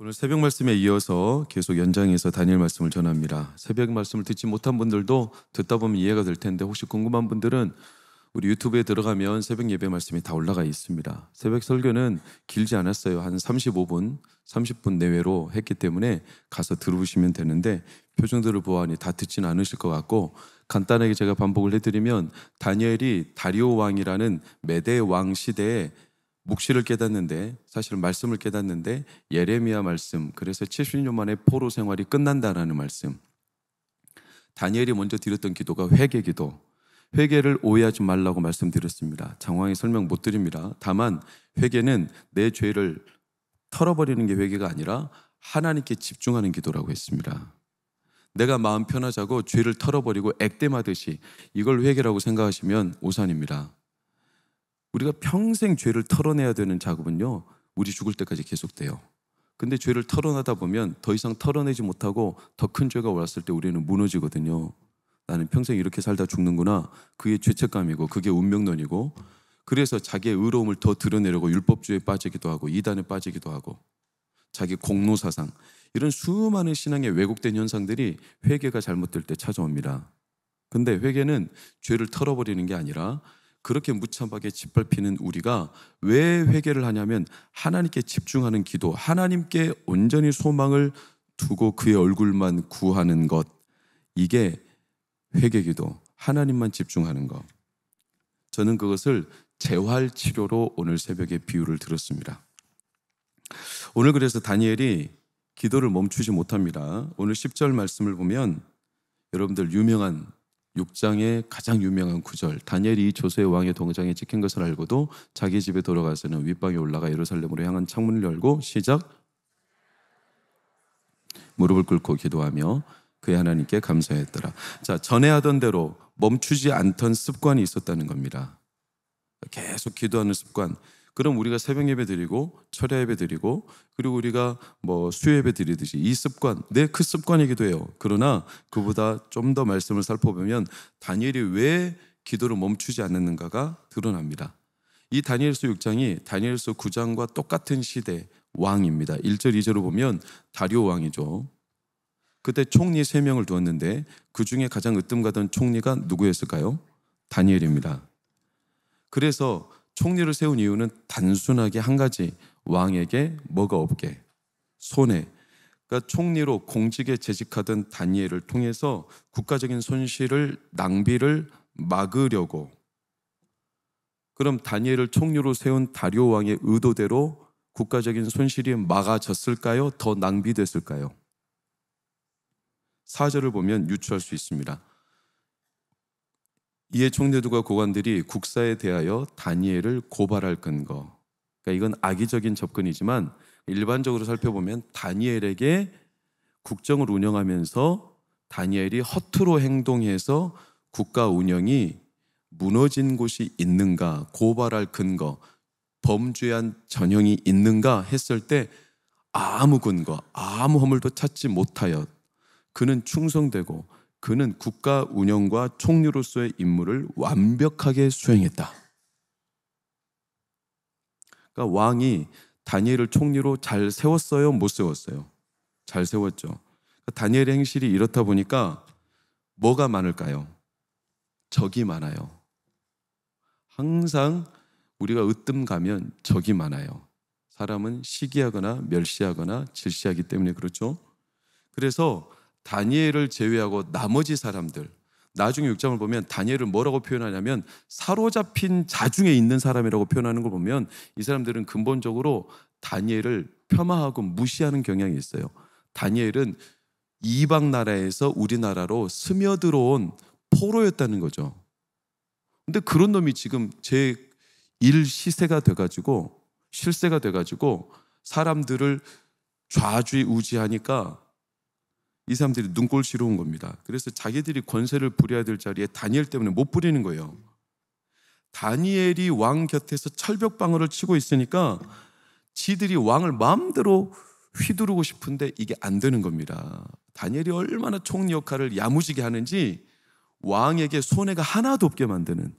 오늘 새벽 말씀에 이어서 계속 연장해서 다니엘 말씀을 전합니다. 새벽 말씀을 듣지 못한 분들도 듣다 보면 이해가 될 텐데 혹시 궁금한 분들은 우리 유튜브에 들어가면 새벽 예배 말씀이 다 올라가 있습니다. 새벽 설교는 길지 않았어요. 한 35분, 30분 내외로 했기 때문에 가서 들으시면 되는데 표정들을 보아하니 다 듣지는 않으실 것 같고 간단하게 제가 반복을 해드리면 다니엘이 다리오 왕이라는 메대 왕 시대에 묵시를 깨닫는데 사실 말씀을 깨닫는데 예레미야 말씀, 그래서 70년 만에 포로 생활이 끝난다라는 말씀, 다니엘이 먼저 드렸던 기도가 회개 기도, 회개를 오해하지 말라고 말씀드렸습니다. 장황히 설명 못 드립니다. 다만 회개는 내 죄를 털어버리는 게 회개가 아니라 하나님께 집중하는 기도라고 했습니다. 내가 마음 편하자고 죄를 털어버리고 액땜하듯이 이걸 회개라고 생각하시면 오산입니다. 우리가 평생 죄를 털어내야 되는 작업은요, 우리 죽을 때까지 계속돼요. 근데 죄를 털어내다 보면 더 이상 털어내지 못하고 더 큰 죄가 왔을 때 우리는 무너지거든요. 나는 평생 이렇게 살다 죽는구나. 그게 죄책감이고 그게 운명론이고, 그래서 자기의 의로움을 더 드러내려고 율법주의에 빠지기도 하고 이단에 빠지기도 하고 자기 공로사상, 이런 수많은 신앙의 왜곡된 현상들이 회개가 잘못될 때 찾아옵니다. 근데 회개는 죄를 털어버리는 게 아니라 그렇게 무참하게 짓밟히는 우리가 왜 회개를 하냐면 하나님께 집중하는 기도, 하나님께 온전히 소망을 두고 그의 얼굴만 구하는 것, 이게 회개기도, 하나님만 집중하는 것. 저는 그것을 재활치료로 오늘 새벽에 비유를 들었습니다. 오늘 그래서 다니엘이 기도를 멈추지 못합니다. 오늘 10절 말씀을 보면 여러분들 유명한 6장의 가장 유명한 구절, 다니엘이 조세의 왕의 동장에 찍힌 것을 알고도 자기 집에 돌아가서는 윗방에 올라가 예루살렘으로 향한 창문을 열고 시작, 무릎을 꿇고 기도하며 그의 하나님께 감사했더라. 자, 전에 하던 대로 멈추지 않던 습관이 있었다는 겁니다. 계속 기도하는 습관. 그럼 우리가 새벽 예배 드리고 철야 예배 드리고 그리고 우리가 수요 예배 드리듯이 이 습관, 그 습관이기도 해요. 그러나 그보다 좀 더 말씀을 살펴보면 다니엘이 왜 기도를 멈추지 않는가가 드러납니다. 이 다니엘서 6장이 다니엘서 9장과 똑같은 시대 왕입니다. 1절 2절을 보면 다리오 왕이죠. 그때 총리 3명을 두었는데 그 중에 가장 으뜸가던 총리가 누구였을까요? 다니엘입니다. 그래서 총리를 세운 이유는 단순하게 한 가지, 왕에게 뭐가 없게, 손해. 그러니까 총리로 공직에 재직하던 다니엘을 통해서 국가적인 손실을, 낭비를 막으려고. 그럼 다니엘을 총리로 세운 다리오 왕의 의도대로 국가적인 손실이 막아졌을까요? 더 낭비됐을까요? 4절을 보면 유추할 수 있습니다. 이에 총대들과 고관들이 국사에 대하여 다니엘을 고발할 근거. 그러니까 이건 악의적인 접근이지만 일반적으로 살펴보면 다니엘에게 국정을 운영하면서 다니엘이 허투루 행동해서 국가 운영이 무너진 곳이 있는가, 고발할 근거, 범죄한 전형이 있는가 했을 때 아무 근거, 아무 허물도 찾지 못하여 그는 충성되고 그는 국가 운영과 총리로서의 임무를 완벽하게 수행했다. 그러니까 왕이 다니엘을 총리로 잘 세웠어요? 못 세웠어요? 잘 세웠죠. 그러니까 다니엘의 행실이 이렇다 보니까 뭐가 많을까요? 적이 많아요. 항상 우리가 으뜸 가면 적이 많아요. 사람은 시기하거나 멸시하거나 질시하기 때문에 그렇죠. 그래서 다니엘을 제외하고 나머지 사람들, 나중에 6장을 보면 다니엘을 뭐라고 표현하냐면 사로잡힌 자중에 있는 사람이라고 표현하는 걸 보면 이 사람들은 근본적으로 다니엘을 폄하하고 무시하는 경향이 있어요. 다니엘은 이방 나라에서 우리나라로 스며들어온 포로였다는 거죠. 근데 그런 놈이 지금 제1 시세가 돼가지고 실세가 돼가지고 사람들을 좌지우지하니까 이 사람들이 눈꼴시러 온 겁니다. 그래서 자기들이 권세를 부려야 될 자리에 다니엘 때문에 못 부리는 거예요. 다니엘이 왕 곁에서 철벽방어를 치고 있으니까 지들이 왕을 마음대로 휘두르고 싶은데 이게 안 되는 겁니다. 다니엘이 얼마나 총리 역할을 야무지게 하는지 왕에게 손해가 하나도 없게 만드는,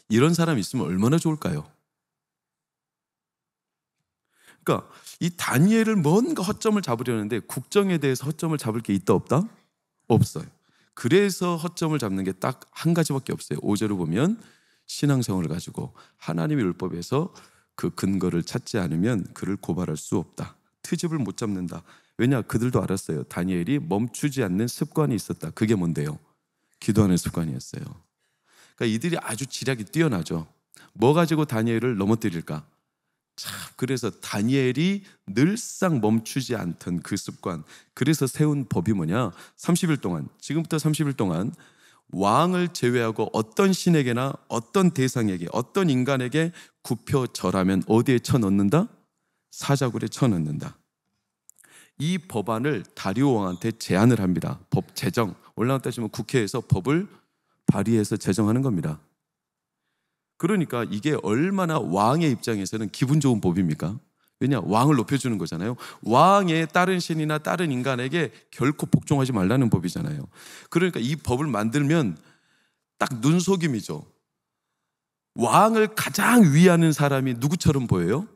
이런 사람이 있으면 얼마나 좋을까요? 그러니까 이 다니엘을 뭔가 허점을 잡으려는데 국정에 대해서 허점을 잡을 게 있다 없다? 없어요. 그래서 허점을 잡는 게 딱 한 가지밖에 없어요. 5절을 보면 신앙생활을 가지고 하나님의 율법에서 그 근거를 찾지 않으면 그를 고발할 수 없다. 트집을 못 잡는다. 왜냐? 그들도 알았어요. 다니엘이 멈추지 않는 습관이 있었다. 그게 뭔데요? 기도하는 습관이었어요. 그러니까 이들이 아주 지략이 뛰어나죠. 뭐 가지고 다니엘을 넘어뜨릴까? 참, 그래서 다니엘이 늘상 멈추지 않던 그 습관, 그래서 세운 법이 뭐냐? 30일 동안, 지금부터 30일 동안 왕을 제외하고 어떤 신에게나 어떤 대상에게, 어떤 인간에게 굽혀 절하면 어디에 쳐넣는다? 사자굴에 쳐넣는다. 이 법안을 다리오 왕한테 제안을 합니다. 법 제정, 올라가 따지면 국회에서 법을 발의해서 제정하는 겁니다. 그러니까 이게 얼마나 왕의 입장에서는 기분 좋은 법입니까? 왜냐? 왕을 높여주는 거잖아요. 왕의 다른 신이나 다른 인간에게 결코 복종하지 말라는 법이잖아요. 그러니까 이 법을 만들면 딱 눈속임이죠. 왕을 가장 위하는 사람이 누구처럼 보여요?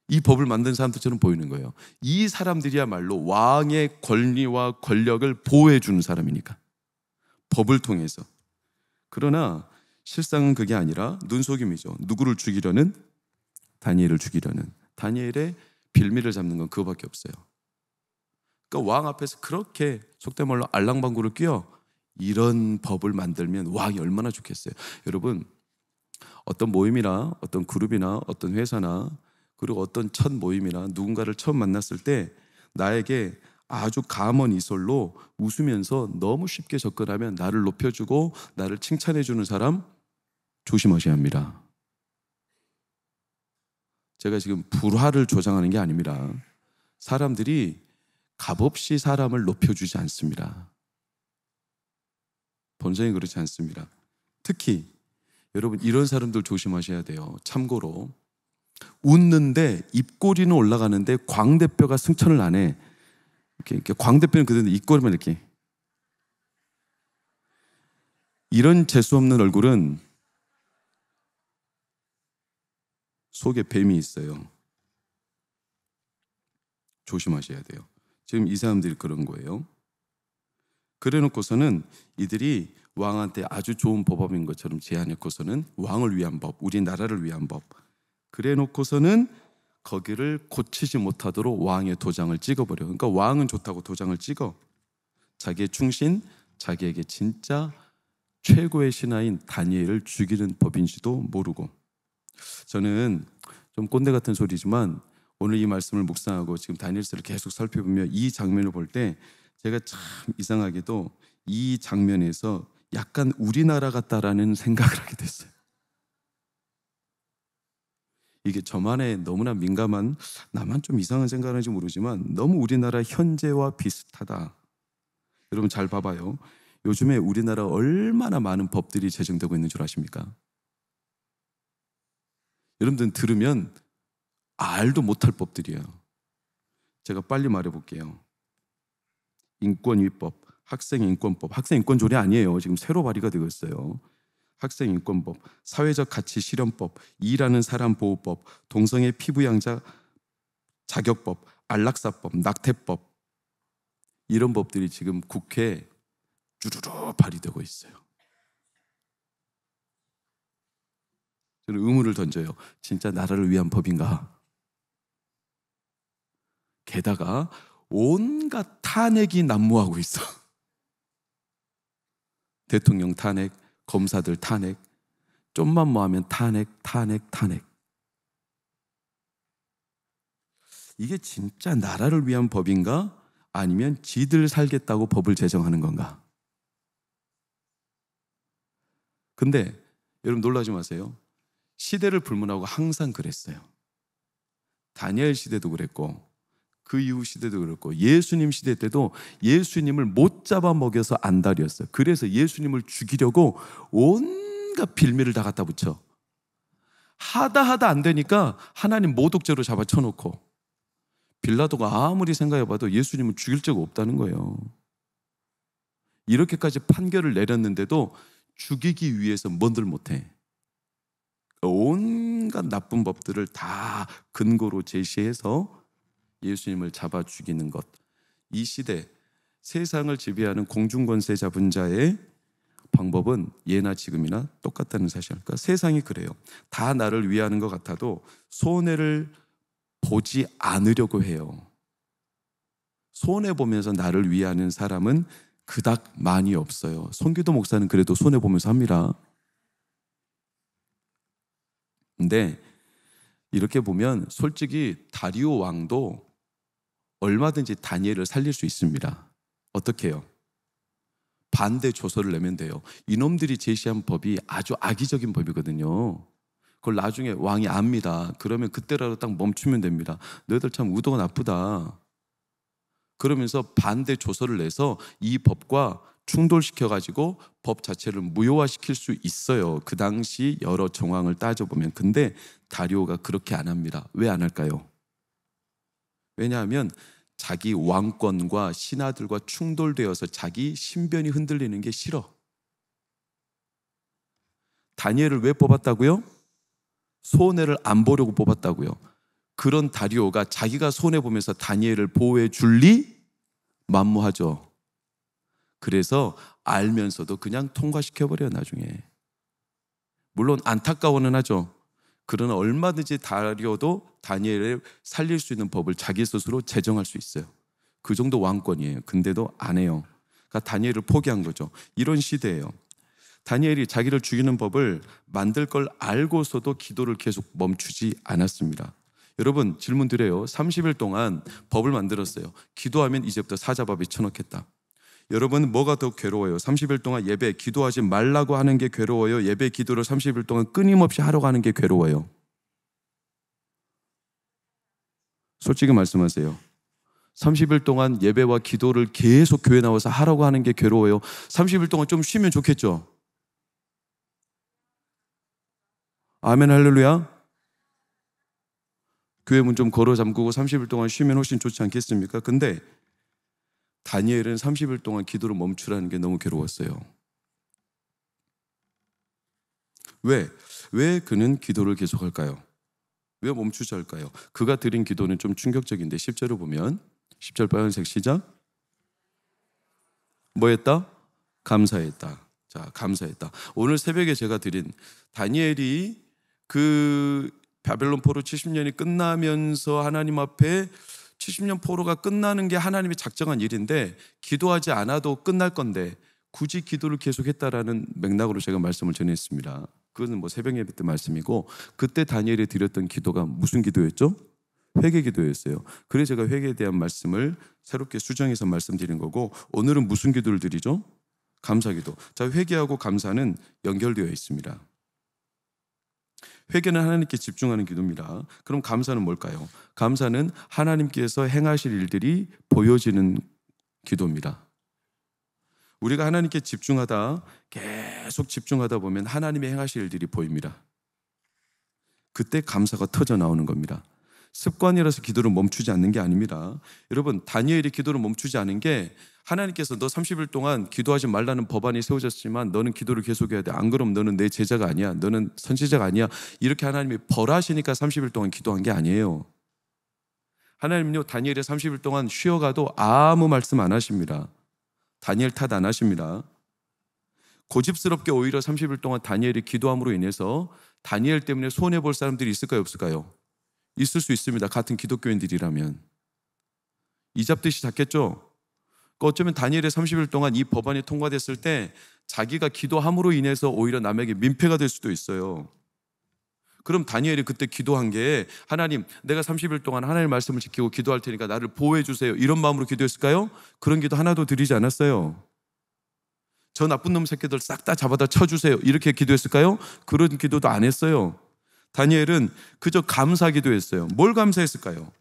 이 법을 만든 사람들처럼 보이는 거예요. 이 사람들이야말로 왕의 권리와 권력을 보호해 주는 사람이니까, 법을 통해서. 그러나 실상은 그게 아니라 눈속임이죠. 누구를 죽이려는? 다니엘을 죽이려는. 다니엘의 빌미를 잡는 건 그거밖에 없어요. 그러니까 왕 앞에서 그렇게 속된 말로 알랑방구를 끼워 이런 법을 만들면 왕이 얼마나 좋겠어요. 여러분, 어떤 모임이나 어떤 그룹이나 어떤 회사나 그리고 어떤 첫 모임이나 누군가를 처음 만났을 때 나에게 아주 감언 이설로 웃으면서 너무 쉽게 접근하면 나를 높여주고 나를 칭찬해주는 사람 조심하셔야 합니다. 제가 지금 불화를 조장하는 게 아닙니다. 사람들이 값없이 사람을 높여주지 않습니다. 본성이 그렇지 않습니다. 특히 여러분, 이런 사람들 조심하셔야 돼요. 참고로 웃는데 입꼬리는 올라가는데 광대뼈가 승천을 안 해. 이렇게 광대뼈는 그대로 입꼬리만 이렇게. 이런 재수 없는 얼굴은 속에 뱀이 있어요. 조심하셔야 돼요. 지금 이 사람들이 그런 거예요. 그래 놓고서는 이들이 왕한테 아주 좋은 법인 것처럼 제안했고서는 왕을 위한 법, 우리나라를 위한 법. 그래 놓고서는 거기를 고치지 못하도록 왕의 도장을 찍어버려. 그러니까 왕은 좋다고 도장을 찍어. 자기의 충신, 자기에게 진짜 최고의 신하인 다니엘을 죽이는 법인지도 모르고. 저는 좀 꼰대 같은 소리지만 오늘 이 말씀을 묵상하고 지금 다니엘서를 계속 살펴보며 이 장면을 볼 때 제가 참 이상하게도 이 장면에서 약간 우리나라 같다라는 생각을 하게 됐어요. 이게 저만의 너무나 민감한, 나만 좀 이상한 생각을 하는지 모르지만 너무 우리나라 현재와 비슷하다. 여러분 잘 봐봐요. 요즘에 우리나라 얼마나 많은 법들이 제정되고 있는 줄 아십니까? 여러분들 들으면 알도 못할 법들이에요. 제가 빨리 말해볼게요. 인권위법, 학생인권법, 학생인권조례 아니에요. 지금 새로 발의가 되고 있어요. 학생인권법, 사회적 가치 실현법, 일하는 사람 보호법, 동성애 피부양자 자격법, 안락사법, 낙태법, 이런 법들이 지금 국회에 주르르 발의되고 있어요. 저는 의문을 던져요. 진짜 나라를 위한 법인가? 게다가 온갖 탄핵이 난무하고 있어. 대통령 탄핵, 검사들 탄핵, 좀만 뭐 하면 탄핵. 이게 진짜 나라를 위한 법인가? 아니면 지들 살겠다고 법을 제정하는 건가? 근데 여러분 놀라지 마세요. 시대를 불문하고 항상 그랬어요. 다니엘 시대도 그랬고 그 이후 시대도 그렇고 예수님 시대 때도 예수님을 못 잡아먹여서 안달이었어요. 그래서 예수님을 죽이려고 온갖 빌미를 다 갖다 붙여. 하다 안 되니까 하나님 모독죄로 잡아쳐놓고, 빌라도가 아무리 생각해봐도 예수님을 죽일 죄가 없다는 거예요. 이렇게까지 판결을 내렸는데도 죽이기 위해서 뭔들 못해. 온갖 온갖 나쁜 법들을 다 근거로 제시해서 예수님을 잡아 죽이는 것. 이 시대 세상을 지배하는 공중권세 잡은 자의 방법은 예나 지금이나 똑같다는 사실. 그러니까 세상이 그래요. 다 나를 위하는 것 같아도 손해를 보지 않으려고 해요. 손해보면서 나를 위하는 사람은 그닥 많이 없어요. 손기도 목사는 그래도 손해보면서 합니다. 근데 이렇게 보면 솔직히 다리오 왕도 얼마든지 다니엘을 살릴 수 있습니다. 어떻게 해요? 반대 조서를 내면 돼요. 이놈들이 제시한 법이 아주 악의적인 법이거든요. 그걸 나중에 왕이 압니다. 그러면 그때라도 딱 멈추면 됩니다. 너희들 참 의도가 나쁘다. 그러면서 반대 조서를 내서 이 법과 충돌시켜가지고 법 자체를 무효화시킬 수 있어요. 그 당시 여러 정황을 따져보면. 근데 다리오가 그렇게 안 합니다. 왜 안 할까요? 왜냐하면 자기 왕권과 신하들과 충돌되어서 자기 신변이 흔들리는 게 싫어. 다니엘을 왜 뽑았다고요? 손해를 안 보려고 뽑았다고요. 그런 다리오가 자기가 손해보면서 다니엘을 보호해 줄리? 만무하죠. 그래서 알면서도 그냥 통과시켜버려요, 나중에. 물론 안타까워는 하죠. 그러나 얼마든지 다리오도 다니엘을 살릴 수 있는 법을 자기 스스로 제정할 수 있어요. 그 정도 왕권이에요. 근데도 안 해요. 그러니까 다니엘을 포기한 거죠. 이런 시대예요. 다니엘이 자기를 죽이는 법을 만들 걸 알고서도 기도를 계속 멈추지 않았습니다. 여러분 질문 드려요. 30일 동안 법을 만들었어요. 기도하면 이제부터 사자밥이 쳐넣겠다. 여러분 뭐가 더 괴로워요? 30일 동안 예배 기도하지 말라고 하는 게 괴로워요? 예배 기도를 30일 동안 끊임없이 하려고 하는 게 괴로워요? 솔직히 말씀하세요. 30일 동안 예배와 기도를 계속 교회 나와서 하라고 하는 게 괴로워요? 30일 동안 좀 쉬면 좋겠죠? 아멘 할렐루야. 교회 문 좀 걸어 잠그고 30일 동안 쉬면 훨씬 좋지 않겠습니까? 근데 다니엘은 30일 동안 기도를 멈추라는 게 너무 괴로웠어요. 왜 그는 기도를 계속할까요? 왜 멈추지 할까요? 그가 드린 기도는 좀 충격적인데 10절을 보면 10절 빨간색 시작. 뭐 했다? 감사했다. 자, 감사했다. 오늘 새벽에 제가 드린 다니엘이 그 바벨론 포로 70년이 끝나면서 하나님 앞에 70년 포로가 끝나는 게 하나님이 작정한 일인데 기도하지 않아도 끝날 건데 굳이 기도를 계속했다라는 맥락으로 제가 말씀을 전했습니다. 그것은 뭐 새벽 예배 때 말씀이고 그때 다니엘이 드렸던 기도가 무슨 기도였죠? 회개 기도였어요. 그래서 제가 회개에 대한 말씀을 새롭게 수정해서 말씀드린 거고 오늘은 무슨 기도를 드리죠? 감사 기도. 자, 회개하고 감사는 연결되어 있습니다. 회개는 하나님께 집중하는 기도입니다. 그럼 감사는 뭘까요? 감사는 하나님께서 행하실 일들이 보여지는 기도입니다. 우리가 하나님께 집중하다 계속 집중하다 보면 하나님의 행하실 일들이 보입니다. 그때 감사가 터져 나오는 겁니다. 습관이라서 기도를 멈추지 않는 게 아닙니다. 여러분 다니엘이 기도를 멈추지 않은 게 하나님께서 너 30일 동안 기도하지 말라는 법안이 세워졌지만 너는 기도를 계속해야 돼. 안 그러면 너는 내 제자가 아니야. 너는 선지자가 아니야. 이렇게 하나님이 벌하시니까 30일 동안 기도한 게 아니에요. 하나님은요 다니엘이 30일 동안 쉬어가도 아무 말씀 안 하십니다. 다니엘 탓 안 하십니다. 고집스럽게 오히려 30일 동안 다니엘이 기도함으로 인해서 다니엘 때문에 손해볼 사람들이 있을까요 없을까요? 있을 수 있습니다. 같은 기독교인들이라면 이 잡듯이 잡겠죠. 어쩌면 다니엘의 30일 동안 이 법안이 통과됐을 때 자기가 기도함으로 인해서 오히려 남에게 민폐가 될 수도 있어요. 그럼 다니엘이 그때 기도한 게 하나님 내가 30일 동안 하나님의 말씀을 지키고 기도할 테니까 나를 보호해 주세요 이런 마음으로 기도했을까요? 그런 기도 하나도 드리지 않았어요. 저 나쁜 놈 새끼들 싹 다 잡아다 쳐주세요 이렇게 기도했을까요? 그런 기도도 안 했어요. 다니엘은 그저 감사 기도했어요. 뭘 감사했을까요?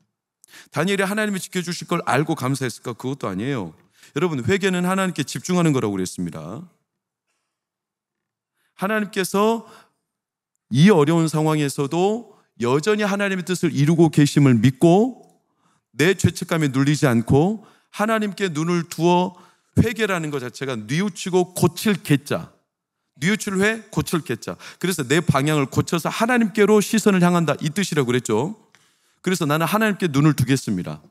다니엘이 하나님이 지켜주실 걸 알고 감사했을까? 그것도 아니에요. 여러분 회개는 하나님께 집중하는 거라고 그랬습니다. 하나님께서 이 어려운 상황에서도 여전히 하나님의 뜻을 이루고 계심을 믿고 내 죄책감에 눌리지 않고 하나님께 눈을 두어 회개라는 것 자체가 뉘우치고 고칠 개자 뉘우칠회 고칠겠자. 그래서 내 방향을 고쳐서 하나님께로 시선을 향한다, 이 뜻이라고 그랬죠. 그래서 나는 하나님께 눈을 두겠습니다.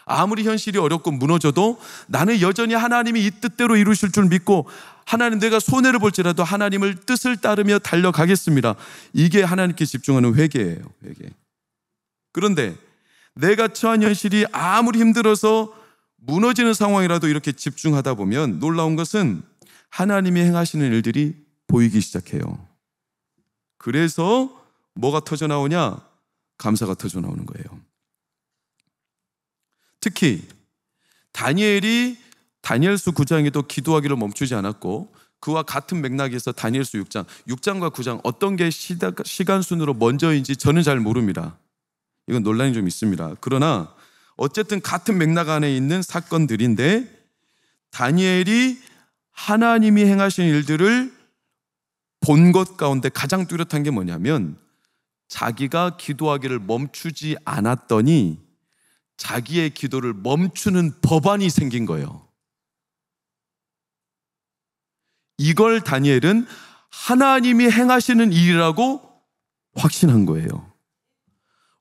아무리 현실이 어렵고 무너져도 나는 여전히 하나님이 이 뜻대로 이루실 줄 믿고, 하나님 내가 손해를 볼지라도 하나님을 뜻을 따르며 달려가겠습니다. 이게 하나님께 집중하는 회개예요. 회개. 그런데 내가 처한 현실이 아무리 힘들어서 무너지는 상황이라도 이렇게 집중하다 보면 놀라운 것은 하나님이 행하시는 일들이 보이기 시작해요. 그래서 뭐가 터져 나오냐? 감사가 터져 나오는 거예요. 특히 다니엘이 다니엘서 9장에도 기도하기를 멈추지 않았고, 그와 같은 맥락에서 다니엘서 6장과 9장 어떤 게 시간 순으로 먼저인지 저는 잘 모릅니다. 이건 논란이 좀 있습니다. 그러나 어쨌든 같은 맥락 안에 있는 사건들인데, 다니엘이 하나님이 행하신 일들을 본 것 가운데 가장 뚜렷한 게 뭐냐면, 자기가 기도하기를 멈추지 않았더니 자기의 기도를 멈추는 법안이 생긴 거예요. 이걸 다니엘은 하나님이 행하시는 일이라고 확신한 거예요.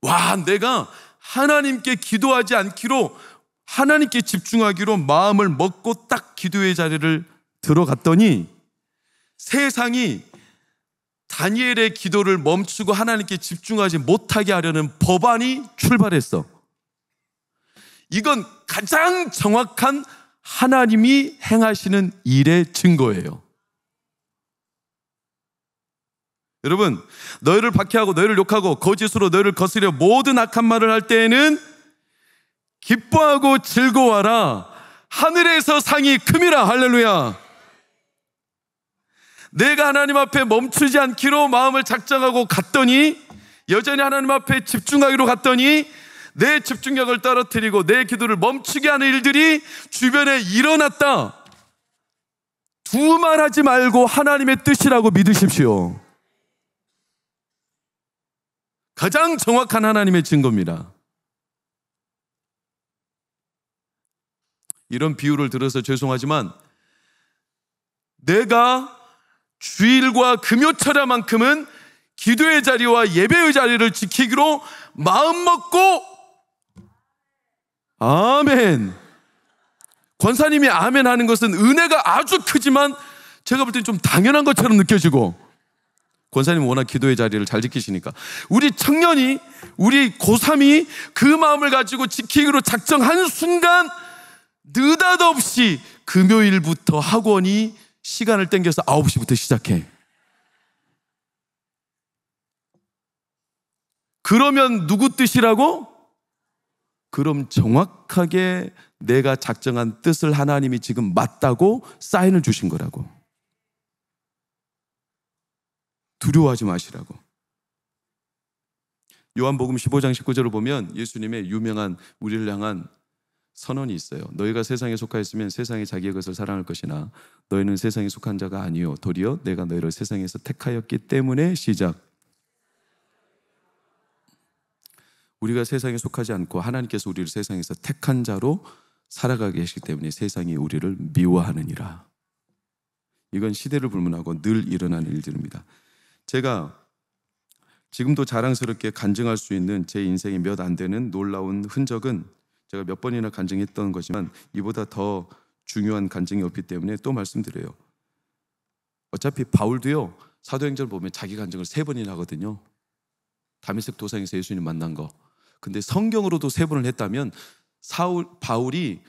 와, 내가 하나님께 기도하지 않기로, 하나님께 집중하기로 마음을 먹고 딱 기도의 자리를 들어갔더니 세상이 다니엘의 기도를 멈추고 하나님께 집중하지 못하게 하려는 법안이 출발했어. 이건 가장 정확한 하나님이 행하시는 일의 증거예요. 여러분, 너희를 박해하고 너희를 욕하고 거짓으로 너희를 거스려 모든 악한 말을 할 때에는 기뻐하고 즐거워하라. 하늘에서 상이 큼이라. 할렐루야. 내가 하나님 앞에 멈추지 않기로 마음을 작정하고 갔더니, 여전히 하나님 앞에 집중하기로 갔더니 내 집중력을 떨어뜨리고 내 기도를 멈추게 하는 일들이 주변에 일어났다. 두말하지 말고 하나님의 뜻이라고 믿으십시오. 가장 정확한 하나님의 증거입니다. 이런 비유를 들어서 죄송하지만, 내가 주일과 금요철야만큼은 기도의 자리와 예배의 자리를 지키기로 마음 먹고, 아멘. 권사님이 아멘 하는 것은 은혜가 아주 크지만 제가 볼 땐 좀 당연한 것처럼 느껴지고, 권사님 워낙 기도의 자리를 잘 지키시니까, 우리 청년이, 우리 고3이 그 마음을 가지고 지키기로 작정한 순간 느닷없이 금요일부터 학원이 시간을 땡겨서 9시부터 시작해. 그러면 누구 뜻이라고? 그럼 정확하게 내가 작정한 뜻을 하나님이 지금 맞다고 사인을 주신 거라고. 두려워하지 마시라고. 요한복음 15장 19절을 보면 예수님의 유명한 우리를 향한 선언이 있어요. 너희가 세상에 속하였으면 세상이 자기의 것을 사랑할 것이나 너희는 세상에 속한 자가 아니요 도리어 내가 너희를 세상에서 택하였기 때문에. 시작. 우리가 세상에 속하지 않고 하나님께서 우리를 세상에서 택한 자로 살아가게 하시기 때문에 세상이 우리를 미워하느니라. 이건 시대를 불문하고 늘 일어나는 일들입니다. 제가 지금도 자랑스럽게 간증할 수 있는 제 인생에 몇 안 되는 놀라운 흔적은, 제가 몇 번이나 간증했던 거지만 이보다 더 중요한 간증이 없기 때문에 또 말씀드려요. 어차피 바울도요, 사도행전을 보면 자기 간증을 3번이나 하거든요. 다메섹 도상에서 예수님 만난 거. 근데 성경으로도 3번을 했다면 바울이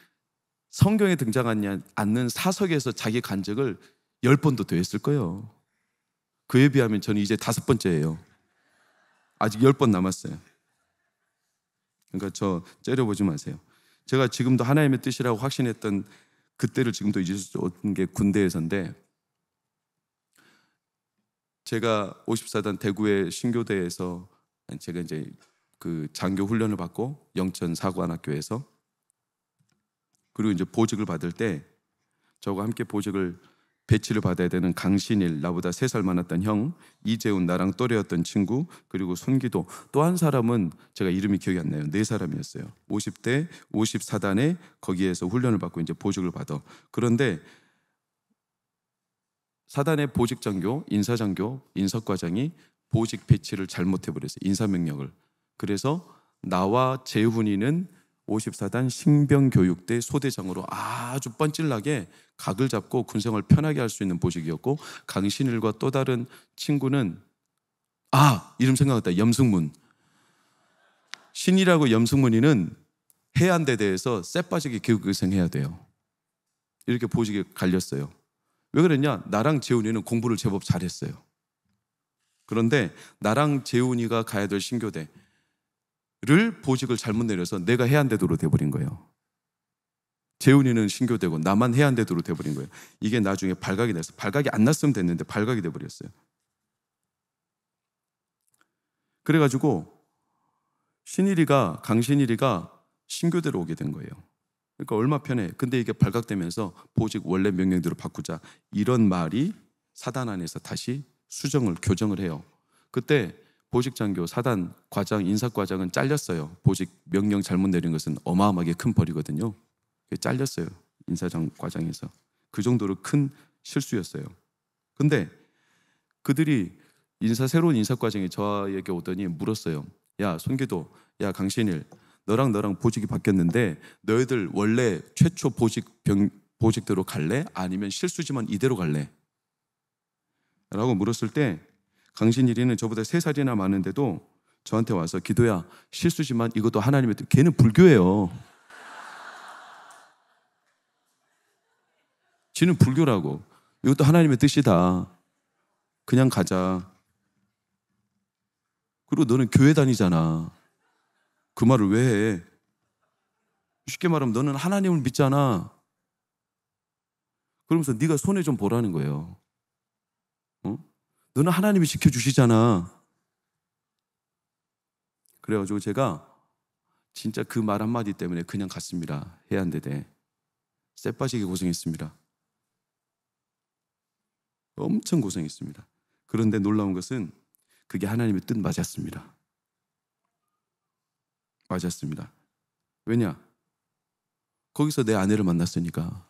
성경에 등장하지 않는 사석에서 자기 간증을 10번도 더 했을 거예요. 그에 비하면 저는 이제 5번째예요. 아직 10번 남았어요. 그러니까 저 째려보지 마세요. 제가 지금도 하나님의 뜻이라고 확신했던 그때를 지금도 잊을 수 없는 게 군대에서인데, 제가 54단 대구의 신교대에서 제가 이제 그 장교 훈련을 받고 영천 사관학교에서, 그리고 이제 보직을 받을 때 저와 함께 보직을 배치를 받아야 되는 강신일, 나보다 3살 많았던 형, 이재훈, 나랑 또래였던 친구, 그리고 손기도, 또 한 사람은 제가 이름이 기억이 안 나요. 4사람이었어요. 50대 54단에 거기에서 훈련을 받고 이제 보직을 받아. 그런데 사단의 보직장교, 인사장교, 인사과장이 보직 배치를 잘못해버렸어요. 인사명령을. 그래서 나와 재훈이는 54단 신병교육대 소대장으로 아주 뻔질나게 각을 잡고 군생활 편하게 할 수 있는 보직이었고, 강신일과 또 다른 친구는 이름 생각났다. 염승문. 신일하고 염승문이는 해안대대에서 쎄빠지게 교육생해야 돼요. 이렇게 보직이 갈렸어요. 왜 그랬냐? 나랑 재훈이는 공부를 제법 잘했어요. 그런데 나랑 재훈이가 가야 될 신교대를 보직을 잘못 내려서 내가 해안대도로 돼버린 거예요. 재훈이는 신교대고 나만 해안대도로 돼버린 거예요. 이게 나중에 발각이 났어요. 발각이 안 났으면 됐는데 발각이 돼버렸어요. 그래가지고 강신일이가 신교대로 오게 된 거예요. 그러니까 얼마 편해. 근데 이게 발각되면서 보직 원래 명령대로 바꾸자, 이런 말이 사단 안에서 다시 교정을 해요. 그때 보직장교, 사단 과장, 인사과장은 잘렸어요. 보직 명령 잘못 내린 것은 어마어마하게 큰 벌이거든요. 잘렸어요. 인사장 과장에서. 그 정도로 큰 실수였어요. 근데 그들이 새로운 인사과장이 저에게 오더니 물었어요. 야, 손기도, 야, 강신일, 너랑 보직이 바뀌었는데 너희들 원래 최초 보직대로 갈래? 아니면 실수지만 이대로 갈래? 라고 물었을 때 강신일이는 저보다 3살이나 많은데도 저한테 와서, 기도야, 실수지만 이것도 하나님의 뜻. 걔는 불교예요. 지는 불교라고. 이것도 하나님의 뜻이다. 그냥 가자. 그리고 너는 교회 다니잖아. 그 말을 왜 해? 쉽게 말하면 너는 하나님을 믿잖아. 그러면서 네가 손해 좀 보라는 거예요. 너는 하나님이 지켜주시잖아. 그래가지고 제가 진짜 그 말 한마디 때문에 그냥 갔습니다. 해안대대. 쎄빠지게 고생했습니다. 엄청 고생했습니다. 그런데 놀라운 것은 그게 하나님의 뜻 맞았습니다. 왜냐? 거기서 내 아내를 만났으니까.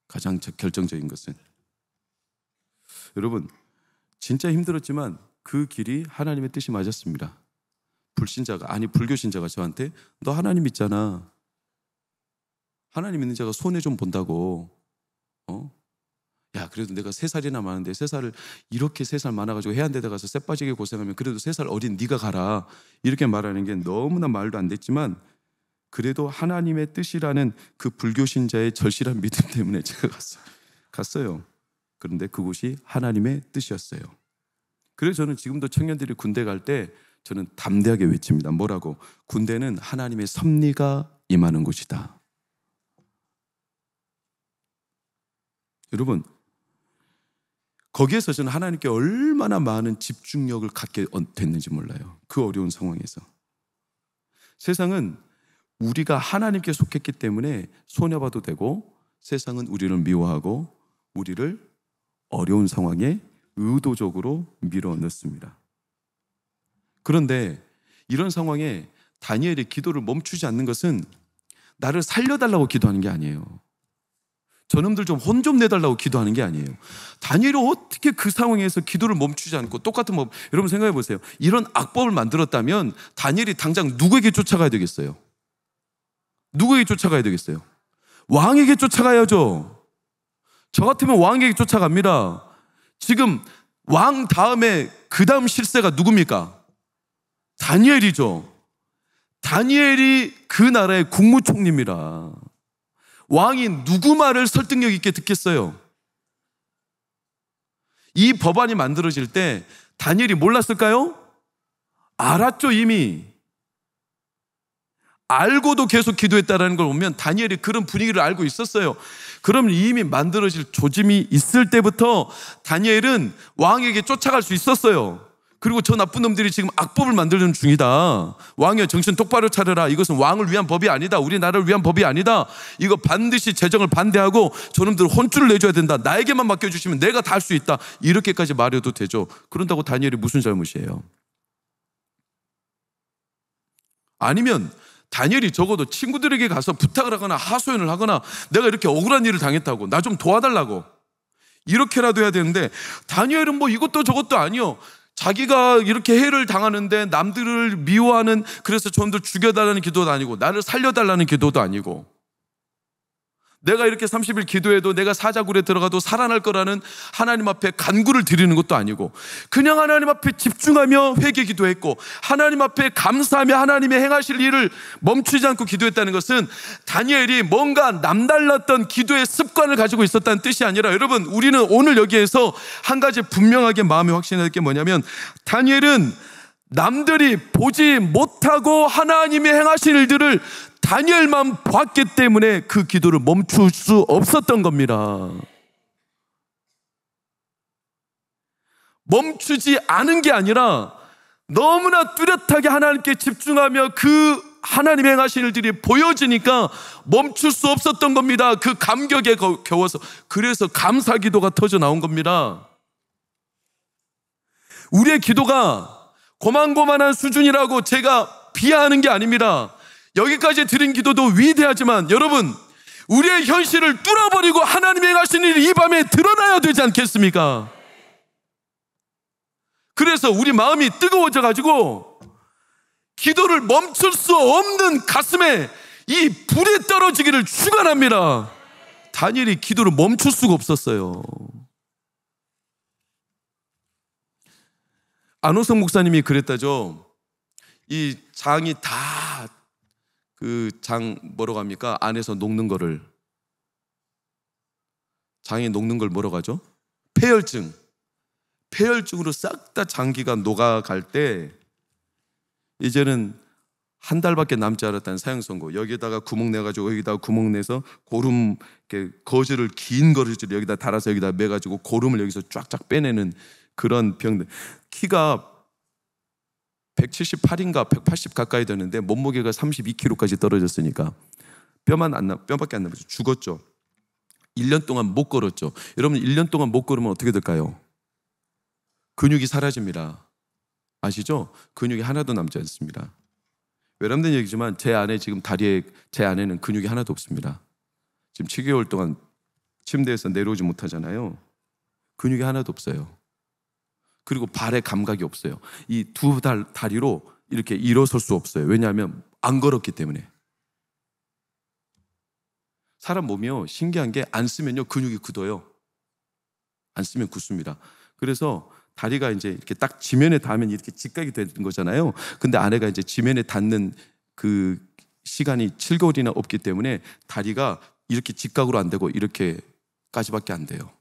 가장 결정적인 것은, 여러분, 진짜 힘들었지만 그 길이 하나님의 뜻이 맞았습니다. 불교신자가 저한테, 너 하나님 믿잖아. 하나님 믿는 자가 손해 좀 본다고. 야, 그래도 내가 3살이나 많은데 3살을 이렇게 3살 많아가지고 해안대에 가서 쎄빠지게 고생하면 그래도 3살 어린 네가 가라. 이렇게 말하는 게 너무나 말도 안 됐지만, 그래도 하나님의 뜻이라는 그 불교신자의 절실한 믿음 때문에 제가 갔어요. 그런데 그곳이 하나님의 뜻이었어요. 그래서 저는 지금도 청년들이 군대 갈 때 저는 담대하게 외칩니다. 뭐라고? 군대는 하나님의 섭리가 임하는 곳이다. 여러분, 거기에서 저는 하나님께 얼마나 많은 집중력을 갖게 됐는지 몰라요. 그 어려운 상황에서. 세상은 우리가 하나님께 속했기 때문에 손해봐도 되고, 세상은 우리를 미워하고 우리를 어려운 상황에 의도적으로 밀어넣습니다. 그런데 이런 상황에 다니엘이 기도를 멈추지 않는 것은 나를 살려달라고 기도하는 게 아니에요. 저놈들 좀 혼 좀 내달라고 기도하는 게 아니에요. 다니엘이 어떻게 그 상황에서 기도를 멈추지 않고 똑같은 법, 여러분 생각해 보세요. 이런 악법을 만들었다면 다니엘이 당장 누구에게 쫓아가야 되겠어요? 누구에게 쫓아가야 되겠어요? 왕에게 쫓아가야죠. 저 같으면 왕에게 쫓아갑니다. 지금 왕 다음에 그 다음 실세가 누굽니까? 다니엘이죠. 다니엘이 그 나라의 국무총리입니다. 왕이 누구 말을 설득력 있게 듣겠어요? 이 법안이 만들어질 때 다니엘이 몰랐을까요? 알았죠. 이미 알고도 계속 기도했다는 걸 보면 다니엘이 그런 분위기를 알고 있었어요. 그럼 이미 만들어질 조짐이 있을 때부터 다니엘은 왕에게 쫓아갈 수 있었어요. 그리고 저 나쁜 놈들이 지금 악법을 만드는 중이다. 왕이여, 정신 똑바로 차려라. 이것은 왕을 위한 법이 아니다. 우리나라를 위한 법이 아니다. 이거 반드시 제정을 반대하고 저놈들 혼쭐을 내줘야 된다. 나에게만 맡겨주시면 내가 다 할 수 있다. 이렇게까지 말해도 되죠. 그런다고 다니엘이 무슨 잘못이에요? 아니면 다니엘이 적어도 친구들에게 가서 부탁을 하거나 하소연을 하거나, 내가 이렇게 억울한 일을 당했다고 나 좀 도와달라고, 이렇게라도 해야 되는데 다니엘은 뭐 이것도 저것도 아니요. 자기가 이렇게 해를 당하는데 남들을 미워하는, 그래서 좀더 죽여달라는 기도도 아니고 나를 살려달라는 기도도 아니고, 내가 이렇게 30일 기도해도 내가 사자굴에 들어가도 살아날 거라는 하나님 앞에 간구를 드리는 것도 아니고 그냥 하나님 앞에 집중하며 회개 기도했고 하나님 앞에 감사하며 하나님의 행하실 일을 멈추지 않고 기도했다는 것은 다니엘이 뭔가 남달랐던 기도의 습관을 가지고 있었다는 뜻이 아니라, 여러분, 우리는 오늘 여기에서 한 가지 분명하게 마음에 확신할 게 뭐냐면, 다니엘은 남들이 보지 못하고 하나님의 행하신 일들을 다니엘만 봤기 때문에 그 기도를 멈출 수 없었던 겁니다. 멈추지 않은 게 아니라 너무나 뚜렷하게 하나님께 집중하며 그 하나님의 행하신 일들이 보여지니까 멈출 수 없었던 겁니다. 그 감격에 겨워서. 그래서 감사 기도가 터져 나온 겁니다. 우리의 기도가 고만고만한 수준이라고 제가 비하하는 게 아닙니다. 여기까지 드린 기도도 위대하지만 여러분, 우리의 현실을 뚫어버리고 하나님의 행하신 일이 이 밤에 드러나야 되지 않겠습니까? 그래서 우리 마음이 뜨거워져 가지고 기도를 멈출 수 없는 가슴에 이 불이 떨어지기를 축원합니다. 다니엘이 기도를 멈출 수가 없었어요. 안호성 목사님이 그랬다죠. 이 장이 다 그 장 뭐라고 합니까? 안에서 녹는 거를, 장에 녹는 걸 뭐라고 하죠? 폐혈증으로 싹 다 장기가 녹아갈 때 이제는 한 달밖에 남지 않았다는 사형선고, 여기다가 구멍 내가지고 여기다가 구멍 내서 고름, 이렇게 거즈를, 긴 거즈를 여기다 달아서 여기다 매가지고 고름을 여기서 쫙쫙 빼내는 그런 병들. 키가 178인가 180 가까이 되는데 몸무게가 32kg까지 떨어졌으니까 뼈밖에 안 남아서 죽었죠. 1년 동안 못 걸었죠. 여러분, 1년 동안 못 걸으면 어떻게 될까요? 근육이 사라집니다. 아시죠? 근육이 하나도 남지 않습니다. 외람된 얘기지만 제 안에 지금 다리에, 제 안에는 근육이 하나도 없습니다. 지금 7개월 동안 침대에서 내려오지 못하잖아요. 근육이 하나도 없어요. 그리고 발에 감각이 없어요. 이 두 다리로 이렇게 일어설 수 없어요. 왜냐하면 안 걸었기 때문에. 사람 몸이요, 신기한 게 안 쓰면요 근육이 굳어요. 안 쓰면 굳습니다. 그래서 다리가 이제 이렇게 딱 지면에 닿으면 이렇게 직각이 되는 거잖아요. 근데 아내가 이제 지면에 닿는 그 시간이 7개월이나 없기 때문에 다리가 이렇게 직각으로 안 되고 이렇게까지밖에 안 돼요.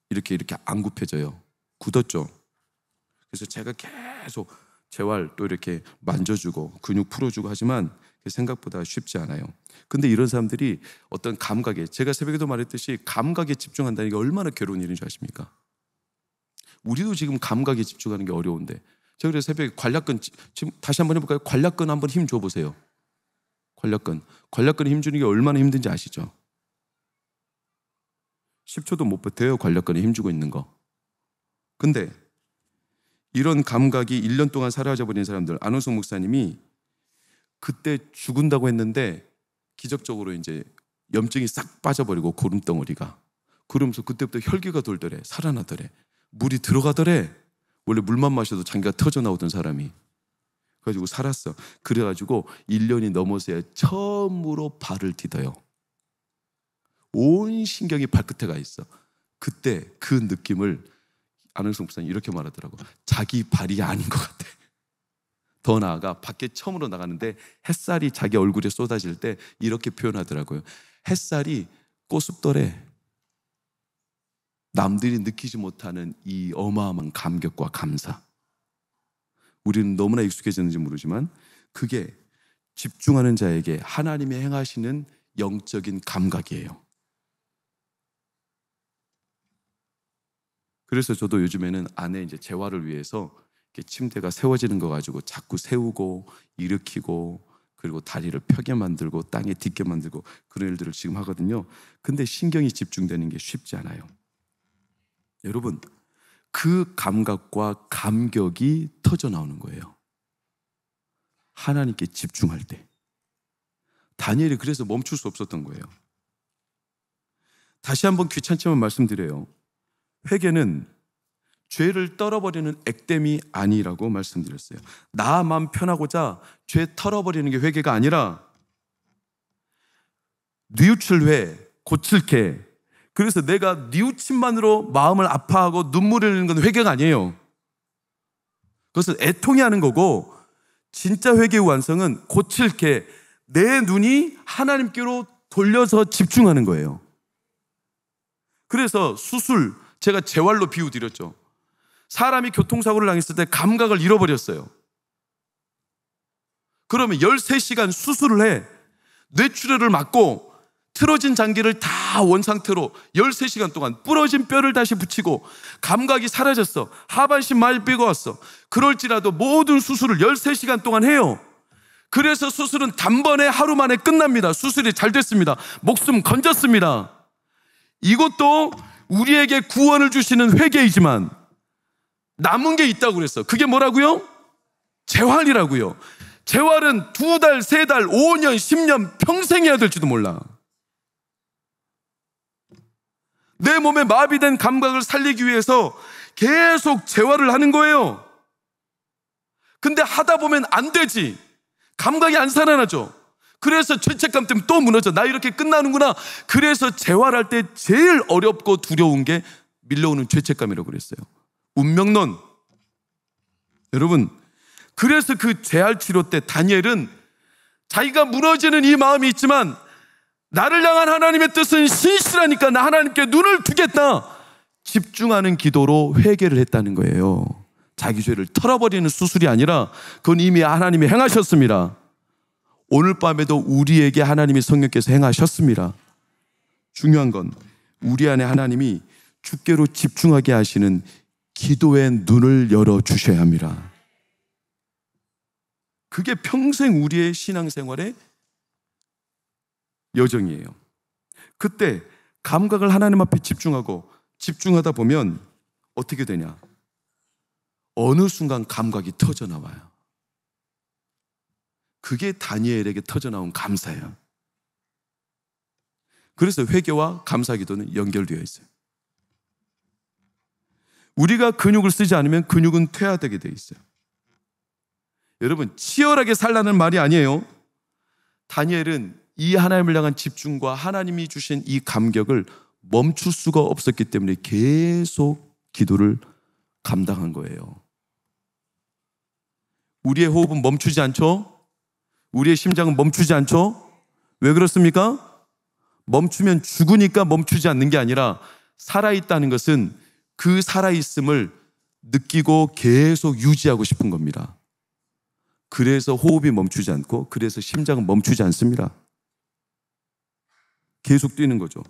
이렇게 안 굽혀져요. 굳었죠. 그래서 제가 계속 재활 또 이렇게 만져주고 근육 풀어주고 하지만 생각보다 쉽지 않아요. 근데 이런 사람들이 어떤 감각에, 제가 새벽에도 말했듯이 감각에 집중한다는 게 얼마나 괴로운 일인 줄 아십니까? 우리도 지금 감각에 집중하는 게 어려운데, 제가 그래서 새벽에 관략근, 지금 다시 한번 해볼까요? 관략근 한번 힘 줘보세요. 관략근에 힘 주는 게 얼마나 힘든지 아시죠? 10초도 못 버텨요, 관략근에 힘 주고 있는 거. 근데 이런 감각이 1년 동안 사라져버린 사람들, 안호성 목사님이 그때 죽은다고 했는데 기적적으로 이제 염증이 싹 빠져버리고 고름덩어리가, 그러면서 그때부터 혈기가 돌더래, 살아나더래, 물이 들어가더래. 원래 물만 마셔도 장기가 터져 나오던 사람이 그래가지고 살았어. 그래가지고 1년이 넘어서야 처음으로 발을 디뎌요. 온 신경이 발끝에 가 있어. 그때 그 느낌을 안흥성 목사님 이렇게 말하더라고. 자기 발이 아닌 것 같아. 더 나아가 밖에 처음으로 나가는데 햇살이 자기 얼굴에 쏟아질 때 이렇게 표현하더라고요. 햇살이 꼬숩더래. 남들이 느끼지 못하는 이 어마어마한 감격과 감사. 우리는 너무나 익숙해졌는지 모르지만 그게 집중하는 자에게 하나님이 행하시는 영적인 감각이에요. 그래서 저도 요즘에는 아내 이제 재활을 위해서 이렇게 침대가 세워지는 거 가지고 자꾸 세우고 일으키고, 그리고 다리를 펴게 만들고 땅에 딛게 만들고 그런 일들을 지금 하거든요. 근데 신경이 집중되는 게 쉽지 않아요. 여러분, 그 감각과 감격이 터져 나오는 거예요. 하나님께 집중할 때. 다니엘이 그래서 멈출 수 없었던 거예요. 다시 한번 귀찮지만 말씀드려요. 회개는 죄를 떨어버리는 액땜이 아니라고 말씀드렸어요. 나만 편하고자 죄 털어버리는 게 회개가 아니라 뉘우칠회, 고칠게. 그래서 내가 뉘우침만으로 마음을 아파하고 눈물을 흘리는 건 회개가 아니에요. 그것은 애통이 하는 거고, 진짜 회개의 완성은 고칠게, 내 눈이 하나님께로 돌려서 집중하는 거예요. 그래서 수술, 제가 재활로 비유드렸죠. 사람이 교통사고를 당했을 때 감각을 잃어버렸어요. 그러면 13시간 수술을 해. 뇌출혈을 막고 틀어진 장기를 다 원상태로 13시간 동안 부러진 뼈를 다시 붙이고 감각이 사라졌어. 하반신 많이 삐고 왔어. 그럴지라도 모든 수술을 13시간 동안 해요. 그래서 수술은 단번에 하루 만에 끝납니다. 수술이 잘 됐습니다. 목숨 건졌습니다. 이것도 우리에게 구원을 주시는 회개이지만 남은 게 있다고 그랬어. 그게 뭐라고요? 재활이라고요. 재활은 2달, 3달, 5년, 10년 평생 해야 될지도 몰라. 내 몸에 마비된 감각을 살리기 위해서 계속 재활을 하는 거예요. 근데 하다 보면 안 되지. 감각이 안 살아나죠. 그래서 죄책감 때문에 또 무너져. 나 이렇게 끝나는구나. 그래서 재활할 때 제일 어렵고 두려운 게 밀려오는 죄책감이라고 그랬어요. 운명론. 여러분, 그래서 그 재활 치료 때 다니엘은 자기가 무너지는 이 마음이 있지만 나를 향한 하나님의 뜻은 신실하니까 나 하나님께 눈을 두겠다. 집중하는 기도로 회개를 했다는 거예요. 자기 죄를 털어버리는 수술이 아니라 그건 이미 하나님이 행하셨습니다. 오늘 밤에도 우리에게 하나님이 성령께서 행하셨습니다. 중요한 건 우리 안에 하나님이 주께로 집중하게 하시는 기도의 눈을 열어주셔야 합니다. 그게 평생 우리의 신앙생활의 여정이에요. 그때 감각을 하나님 앞에 집중하다 보면 어떻게 되냐? 어느 순간 감각이 터져 나와요. 그게 다니엘에게 터져 나온 감사예요. 그래서 회개와 감사 기도는 연결되어 있어요. 우리가 근육을 쓰지 않으면 근육은 퇴화되게 되어 있어요. 여러분, 치열하게 살라는 말이 아니에요. 다니엘은 이 하나님을 향한 집중과 하나님이 주신 이 감격을 멈출 수가 없었기 때문에 계속 기도를 감당한 거예요. 우리의 호흡은 멈추지 않죠? 우리의 심장은 멈추지 않죠? 왜 그렇습니까? 멈추면 죽으니까 멈추지 않는 게 아니라 살아있다는 것은 그 살아있음을 느끼고 계속 유지하고 싶은 겁니다. 그래서 호흡이 멈추지 않고 그래서 심장은 멈추지 않습니다. 계속 뛰는 거죠.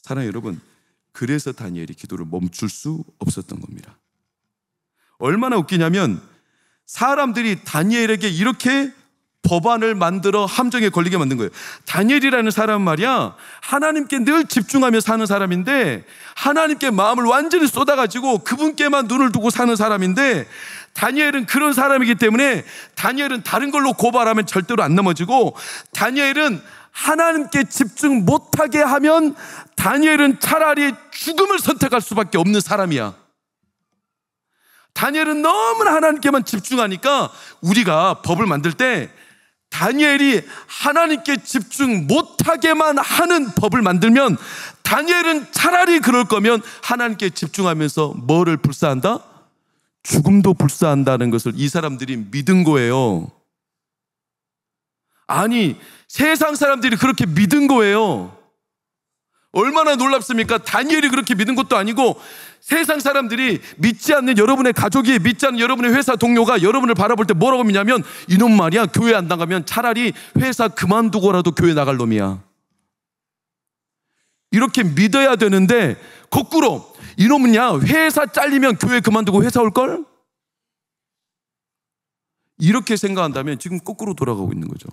사랑하는 여러분, 그래서 다니엘이 기도를 멈출 수 없었던 겁니다. 얼마나 웃기냐면 사람들이 다니엘에게 이렇게 법안을 만들어 함정에 걸리게 만든 거예요. 다니엘이라는 사람은 말이야, 하나님께 늘 집중하며 사는 사람인데 하나님께 마음을 완전히 쏟아가지고 그분께만 눈을 두고 사는 사람인데 다니엘은 그런 사람이기 때문에 다니엘은 다른 걸로 고발하면 절대로 안 넘어지고 다니엘은 하나님께 집중 못하게 하면 다니엘은 차라리 죽음을 선택할 수밖에 없는 사람이야. 다니엘은 너무나 하나님께만 집중하니까 우리가 법을 만들 때 다니엘이 하나님께 집중 못하게만 하는 법을 만들면 다니엘은 차라리 그럴 거면 하나님께 집중하면서 뭐를 불사한다? 죽음도 불사한다는 것을 이 사람들이 믿은 거예요. 아니, 세상 사람들이 그렇게 믿은 거예요. 얼마나 놀랍습니까? 다니엘이 그렇게 믿은 것도 아니고 세상 사람들이 믿지 않는 여러분의 가족이, 믿지 않는 여러분의 회사 동료가 여러분을 바라볼 때 뭐라고 믿냐면 이놈 말이야, 교회 안 나가면 차라리 회사 그만두고라도 교회 나갈 놈이야. 이렇게 믿어야 되는데 거꾸로 이놈은야, 회사 잘리면 교회 그만두고 회사 올걸? 이렇게 생각한다면 지금 거꾸로 돌아가고 있는 거죠.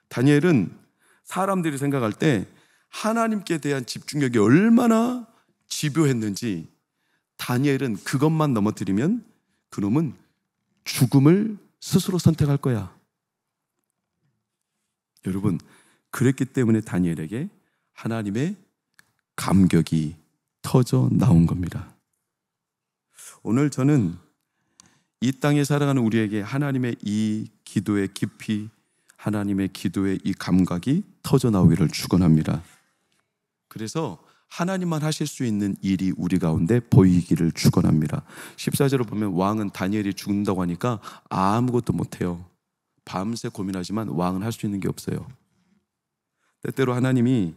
다니엘은 사람들이 생각할 때 하나님께 대한 집중력이 얼마나 집요했는지 다니엘은 그것만 넘어뜨리면 그놈은 죽음을 스스로 선택할 거야. 여러분, 그랬기 때문에 다니엘에게 하나님의 감격이 터져 나온 겁니다. 오늘 저는 이 땅에 살아가는 우리에게 하나님의 이 기도의 깊이, 하나님의 기도의 이 감각이 터져 나오기를 축원합니다. 그래서 하나님만 하실 수 있는 일이 우리 가운데 보이기를 축원합니다. 14절을 보면 왕은 다니엘이 죽는다고 하니까 아무것도 못해요. 밤새 고민하지만 왕은 할 수 있는 게 없어요. 때때로 하나님이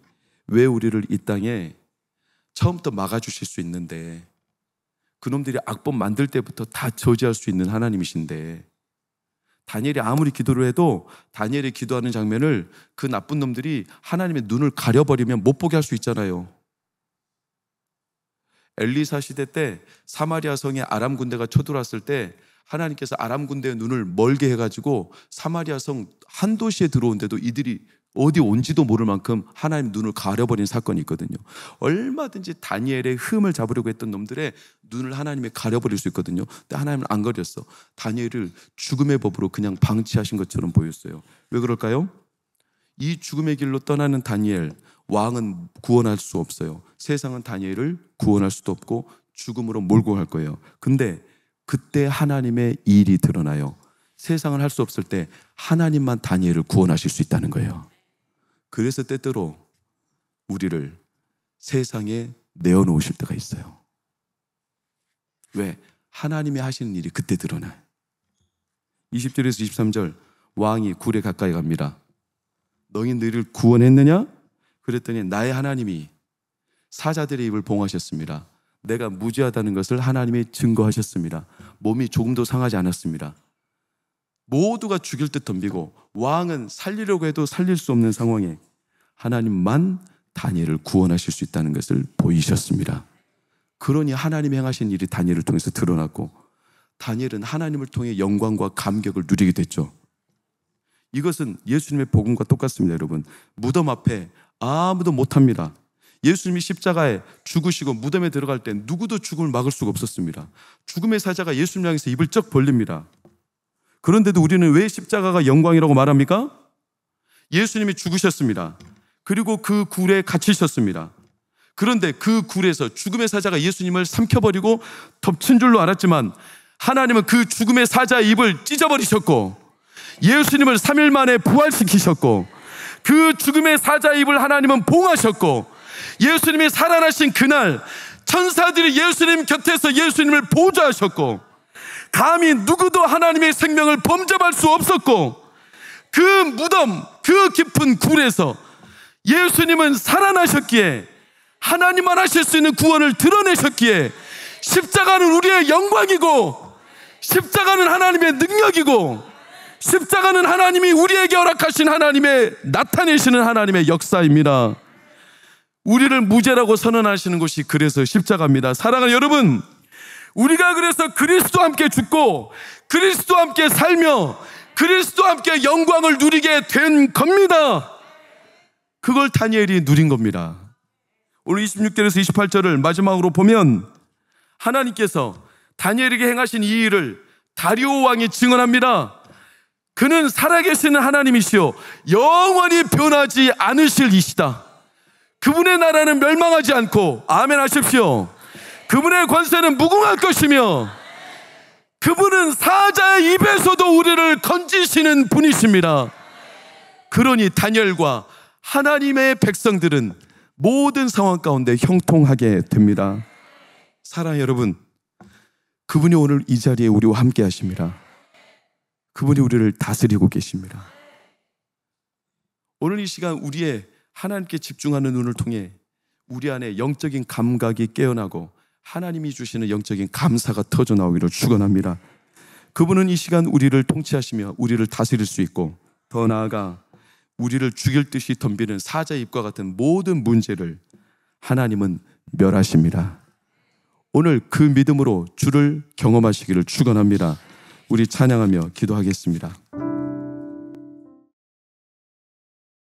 왜 우리를 이 땅에 처음부터 막아주실 수 있는데, 그놈들이 악법 만들 때부터 다 저지할 수 있는 하나님이신데, 다니엘이 아무리 기도를 해도 다니엘이 기도하는 장면을 그 나쁜 놈들이 하나님의 눈을 가려버리면 못 보게 할 수 있잖아요. 엘리사 시대 때 사마리아 성에 아람 군대가 쳐들어왔을 때 하나님께서 아람 군대의 눈을 멀게 해가지고 사마리아 성 한 도시에 들어온데도 이들이 어디 온지도 모를 만큼 하나님 눈을 가려버린 사건이 있거든요. 얼마든지 다니엘의 흠을 잡으려고 했던 놈들의 눈을 하나님이 가려버릴 수 있거든요. 근데 하나님은 안 가렸어. 다니엘을 죽음의 법으로 그냥 방치하신 것처럼 보였어요. 왜 그럴까요? 이 죽음의 길로 떠나는 다니엘, 왕은 구원할 수 없어요. 세상은 다니엘을 구원할 수도 없고 죽음으로 몰고 갈 거예요. 근데 그때 하나님의 일이 드러나요. 세상은 할 수 없을 때 하나님만 다니엘을 구원하실 수 있다는 거예요. 그래서 때때로 우리를 세상에 내어놓으실 때가 있어요. 왜? 하나님이 하시는 일이 그때 드러나요. 20절에서 23절, 왕이 굴에 가까이 갑니다. 너희 너희를 구원했느냐? 그랬더니 나의 하나님이 사자들의 입을 봉하셨습니다. 내가 무죄하다는 것을 하나님이 증거하셨습니다. 몸이 조금도 상하지 않았습니다. 모두가 죽일 듯 덤비고 왕은 살리려고 해도 살릴 수 없는 상황에 하나님만 다니엘을 구원하실 수 있다는 것을 보이셨습니다. 그러니 하나님이 행하신 일이 다니엘을 통해서 드러났고, 다니엘은 하나님을 통해 영광과 감격을 누리게 됐죠. 이것은 예수님의 복음과 똑같습니다. 여러분, 무덤 앞에 아무도 못합니다. 예수님이 십자가에 죽으시고 무덤에 들어갈 때 누구도 죽음을 막을 수가 없었습니다. 죽음의 사자가 예수님 향해서 입을 쩍 벌립니다. 그런데도 우리는 왜 십자가가 영광이라고 말합니까? 예수님이 죽으셨습니다. 그리고 그 굴에 갇히셨습니다. 그런데 그 굴에서 죽음의 사자가 예수님을 삼켜버리고 덮친 줄로 알았지만, 하나님은 그 죽음의 사자의 입을 찢어버리셨고 예수님을 3일 만에 부활시키셨고, 그 죽음의 사자의 입을 하나님은 봉하셨고, 예수님이 살아나신 그날 천사들이 예수님 곁에서 예수님을 보좌하셨고, 감히 누구도 하나님의 생명을 범접할 수 없었고, 그 무덤, 그 깊은 굴에서 예수님은 살아나셨기에, 하나님만 하실 수 있는 구원을 드러내셨기에, 십자가는 우리의 영광이고, 십자가는 하나님의 능력이고, 십자가는 하나님이 우리에게 허락하신 하나님의, 나타내시는 하나님의 역사입니다. 우리를 무죄라고 선언하시는 것이 그래서 십자가입니다. 사랑하는 여러분, 우리가 그래서 그리스도와 함께 죽고 그리스도와 함께 살며 그리스도와 함께 영광을 누리게 된 겁니다. 그걸 다니엘이 누린 겁니다. 오늘 26절에서 28절을 마지막으로 보면 하나님께서 다니엘에게 행하신 이 일을 다리오 왕이 증언합니다. 그는 살아계시는 하나님이시오 영원히 변하지 않으실 이시다. 그분의 나라는 멸망하지 않고, 아멘 하십시오. 그분의 권세는 무궁할 것이며 그분은 사자의 입에서도 우리를 건지시는 분이십니다. 그러니 다니엘과 하나님의 백성들은 모든 상황 가운데 형통하게 됩니다. 사랑하는 여러분, 그분이 오늘 이 자리에 우리와 함께 하십니다. 그분이 우리를 다스리고 계십니다. 오늘 이 시간 우리의 하나님께 집중하는 눈을 통해 우리 안에 영적인 감각이 깨어나고 하나님이 주시는 영적인 감사가 터져 나오기를 축원합니다. 그분은 이 시간 우리를 통치하시며 우리를 다스릴 수 있고, 더 나아가 우리를 죽일 듯이 덤비는 사자의 입과 같은 모든 문제를 하나님은 멸하십니다. 오늘 그 믿음으로 주를 경험하시기를 축원합니다. 우리 찬양하며 기도하겠습니다.